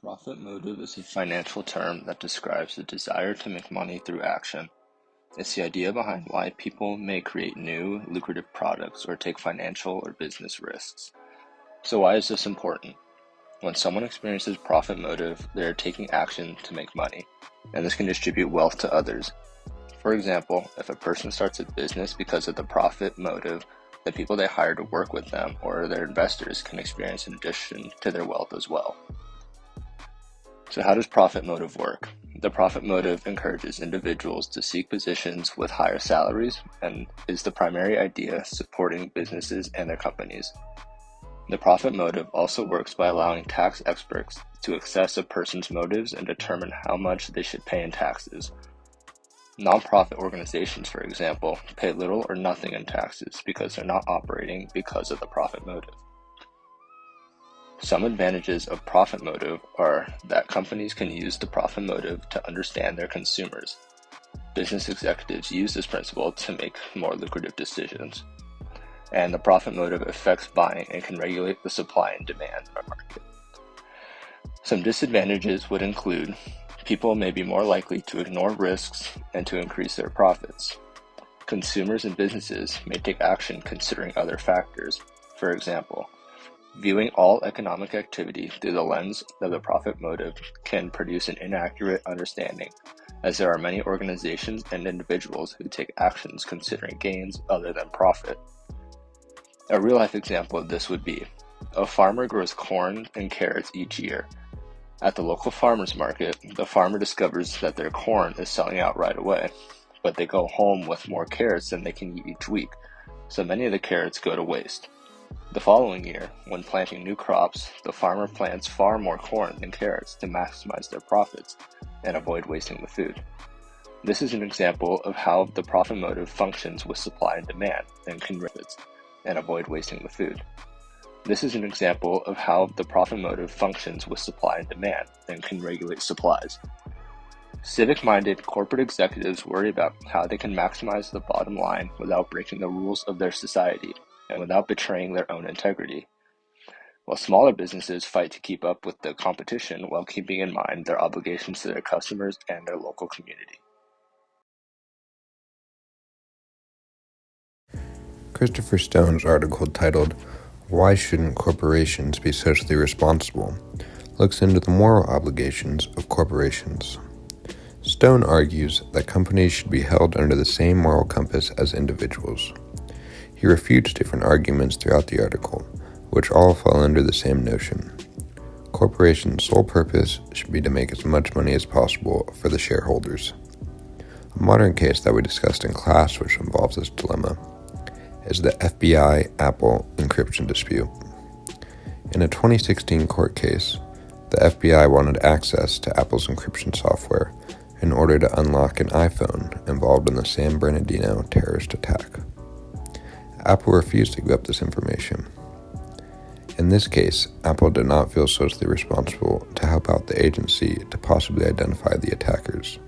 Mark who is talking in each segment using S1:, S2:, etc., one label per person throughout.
S1: Profit motive is a financial term that describes the desire to make money through action. It's the idea behind why people may create new, lucrative products or take financial or business risks. So why is this important? When someone experiences profit motive, they are taking action to make money, and this can distribute wealth to others. For example, if a person starts a business because of the profit motive, the people they hire to work with them or their investors can experience an addition to their wealth as well. So how does profit motive work? The profit motive encourages individuals to seek positions with higher salaries and is the primary idea supporting businesses and their companies. The profit motive also works by allowing tax experts to assess a person's motives and determine how much they should pay in taxes. Nonprofit organizations, for example, pay little or nothing in taxes because they're not operating because of the profit motive. Some advantages of profit motive are that companies can use the profit motive to understand their consumers. Business executives use this principle to make more lucrative decisions. And the profit motive affects buying and can regulate the supply and demand in our market. Some disadvantages would include people may be more likely to ignore risks and to increase their profits. Consumers and businesses may take action considering other factors. For example, viewing all economic activity through the lens of the profit motive can produce an inaccurate understanding, as there are many organizations and individuals who take actions considering gains other than profit. A real-life example of this would be, a farmer grows corn and carrots each year. At the local farmer's market, the farmer discovers that their corn is selling out right away, but they go home with more carrots than they can eat each week, so many of the carrots go to waste. The following year, when planting new crops, the farmer plants far more corn than carrots to maximize their profits and avoid wasting the food. This is an example of how the profit motive functions with supply and demand and can and avoid wasting the food. This is an example of how the profit motive functions with supply and demand and can regulate supplies. Civic-minded corporate executives worry about how they can maximize the bottom line without breaking the rules of their society and without betraying their own integrity, while smaller businesses fight to keep up with the competition while keeping in mind their obligations to their customers and their local community.
S2: Christopher Stone's article titled, "Why Shouldn't Corporations Be Socially Responsible?" looks into the moral obligations of corporations. Stone argues that companies should be held under the same moral compass as individuals. He refutes different arguments throughout the article, which all fall under the same notion. Corporations' sole purpose should be to make as much money as possible for the shareholders. A modern case that we discussed in class which involves this dilemma is the FBI-Apple encryption dispute. In a 2016 court case, the FBI wanted access to Apple's encryption software in order to unlock an iPhone involved in the San Bernardino terrorist attack. Apple refused to give up this information. In this case, Apple did not feel socially responsible to help out the agency to possibly identify the attackers.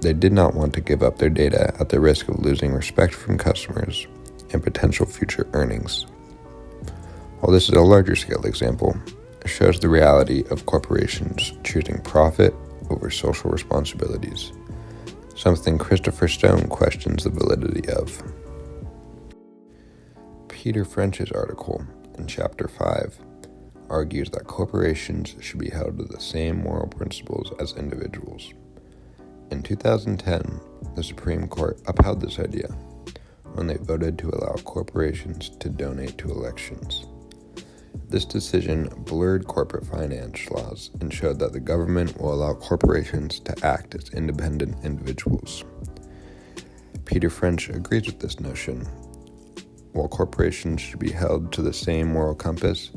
S2: They did not want to give up their data at the risk of losing respect from customers and potential future earnings. While this is a larger scale example, it shows the reality of corporations choosing profit over social responsibilities, something Christopher Stone questions the validity of. Peter French's article in Chapter 5 argues that corporations should be held to the same moral principles as individuals. In 2010, the Supreme Court upheld this idea when they voted to allow corporations to donate to elections. This decision blurred corporate finance laws and showed that the government will allow corporations to act as independent individuals. Peter French agrees with this notion. While corporations should be held to the same moral compass,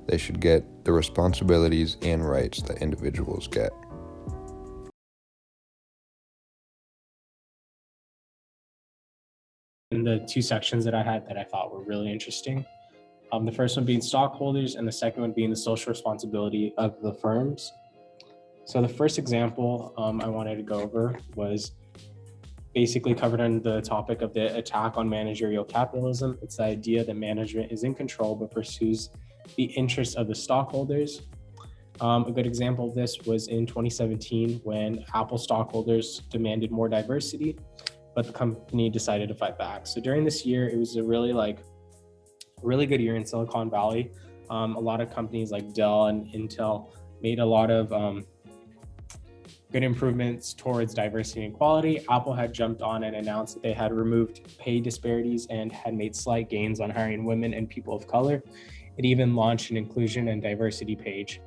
S2: they should get the responsibilities and rights that individuals get.
S3: In the two sections that I had that I thought were really interesting. The first one being stockholders and the second one being the social responsibility of the firms. So the first example I wanted to go over was basically covered on the topic of the attack on managerial capitalism. It's the idea that management is in control but pursues the interests of the stockholders. A good example of this was in 2017 when Apple stockholders demanded more diversity, but the company decided to fight back. So during this year, it was a really good year in Silicon Valley. A lot of companies like Dell and Intel made a lot of good improvements towards diversity and equality. Apple had jumped on and announced that they had removed pay disparities and had made slight gains on hiring women and people of color. It even launched an inclusion and diversity page.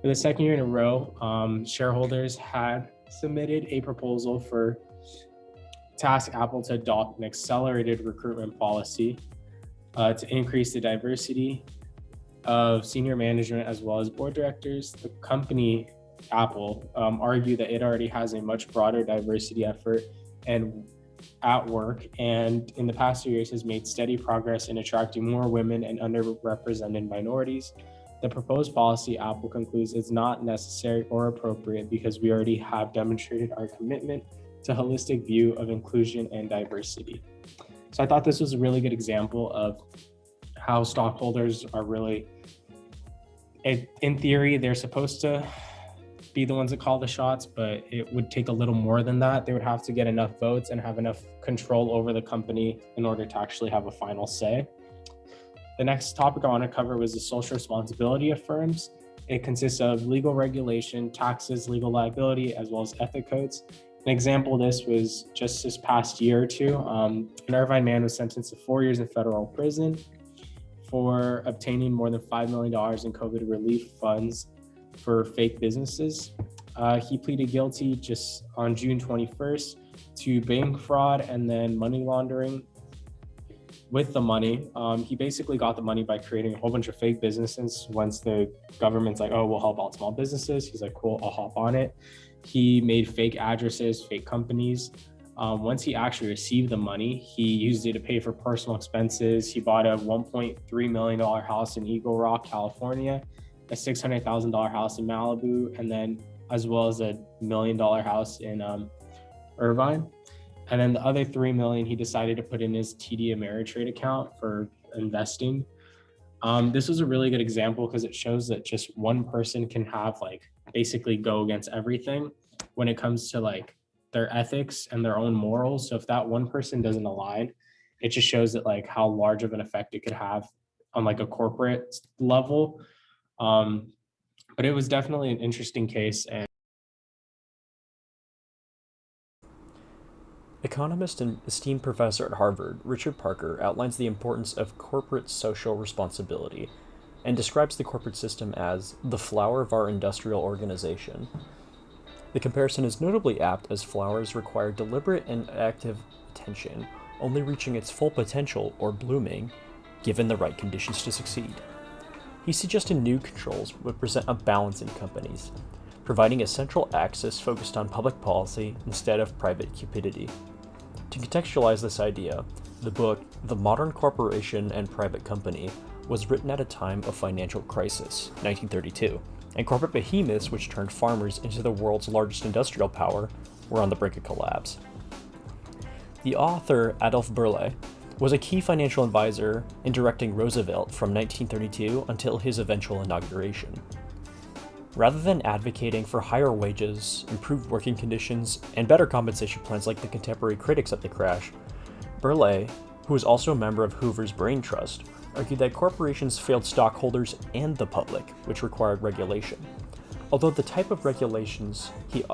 S3: For the second year in a row, shareholders had submitted a proposal to ask Apple to adopt an accelerated recruitment policy to increase the diversity of senior management as well as board directors. The company, Apple, argued that it already has a much broader diversity effort and at work, and in the past 2 years has made steady progress in attracting more women and underrepresented minorities. The proposed policy, Apple concludes, is not necessary or appropriate because we already have demonstrated our commitment to a holistic view of inclusion and diversity. So I thought this was a really good example of how stockholders are really, in theory, they're supposed to be the ones that call the shots, but it would take a little more than that. They would have to get enough votes and have enough control over the company in order to actually have a final say. The next topic I want to cover was the social responsibility of firms. It consists of legal regulation, taxes, legal liability, as well as ethic codes. An example of this was just this past year or two. An Irvine man was sentenced to 4 years in federal prison for obtaining more than $5 million in COVID relief funds for fake businesses. He pleaded guilty just on June 21st to bank fraud and then money laundering. With the money, he basically got the money by creating a whole bunch of fake businesses. Once the government's like, oh, we'll help out small businesses, he's like, cool, I'll hop on it. He made fake addresses, fake companies. Once he actually received the money, he used it to pay for personal expenses. He bought a $1.3 million house in Eagle Rock, California, a $600,000 house in Malibu, and then as well as a $1 million house in Irvine. And then the other $3 million he decided to put in his TD Ameritrade account for investing. This was a really good example because it shows that just one person can have basically go against everything when it comes to their ethics and their own morals. So if that one person doesn't align, it just shows that how large of an effect it could have on a corporate level. But it was definitely an interesting case. And
S4: economist and esteemed professor at Harvard, Richard Parker, outlines the importance of corporate social responsibility and describes the corporate system as the flower of our industrial organization. The comparison is notably apt as flowers require deliberate and active attention, only reaching its full potential or blooming, given the right conditions to succeed. He suggested new controls would present a balance in companies, providing a central axis focused on public policy instead of private cupidity. To contextualize this idea, the book The Modern Corporation and Private Company was written at a time of financial crisis, 1932, and corporate behemoths which turned farmers into the world's largest industrial power were on the brink of collapse. The author, Adolf Berle, was a key financial advisor in directing Roosevelt from 1932 until his eventual inauguration. Rather than advocating for higher wages, improved working conditions, and better compensation plans like the contemporary critics of the crash, Berle, who was also a member of Hoover's Brain Trust, argued that corporations failed stockholders and the public, which required regulation. Although the type of regulations he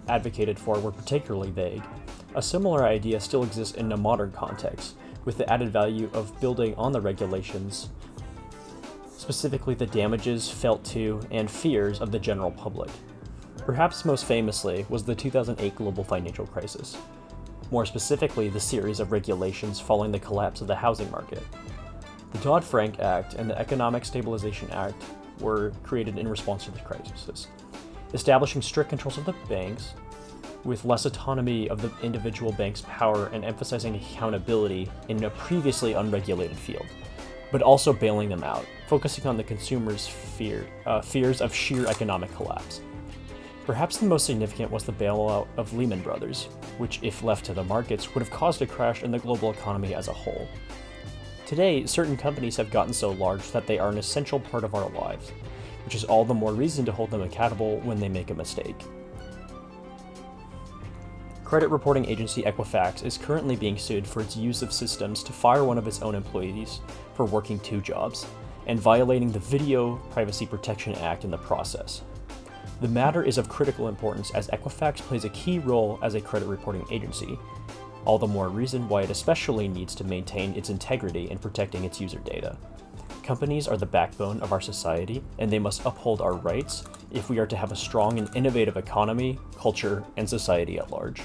S4: advocated for were particularly vague, a similar idea still exists in a modern context, with the added value of building on the regulations, specifically the damages felt to and fears of the general public. Perhaps most famously was the 2008 global financial crisis, more specifically the series of regulations following the collapse of the housing market. The Dodd-Frank Act and the Economic Stabilization Act were created in response to the crisis, establishing strict controls of the banks, with less autonomy of the individual bank's power and emphasizing accountability in a previously unregulated field, but also bailing them out, focusing on the consumer's fears of sheer economic collapse. Perhaps the most significant was the bailout of Lehman Brothers, which, if left to the markets, would have caused a crash in the global economy as a whole. Today, certain companies have gotten so large that they are an essential part of our lives. which is all the more reason to hold them accountable when they make a mistake. Credit reporting agency Equifax is currently being sued for its use of systems to fire one of its own employees for working 2 jobs, and violating the Video Privacy Protection Act in the process. The matter is of critical importance as Equifax plays a key role as a credit reporting agency, all the more reason why it especially needs to maintain its integrity in protecting its user data. Companies are the backbone of our society, and they must uphold our rights if we are to have a strong and innovative economy, culture, and society at large.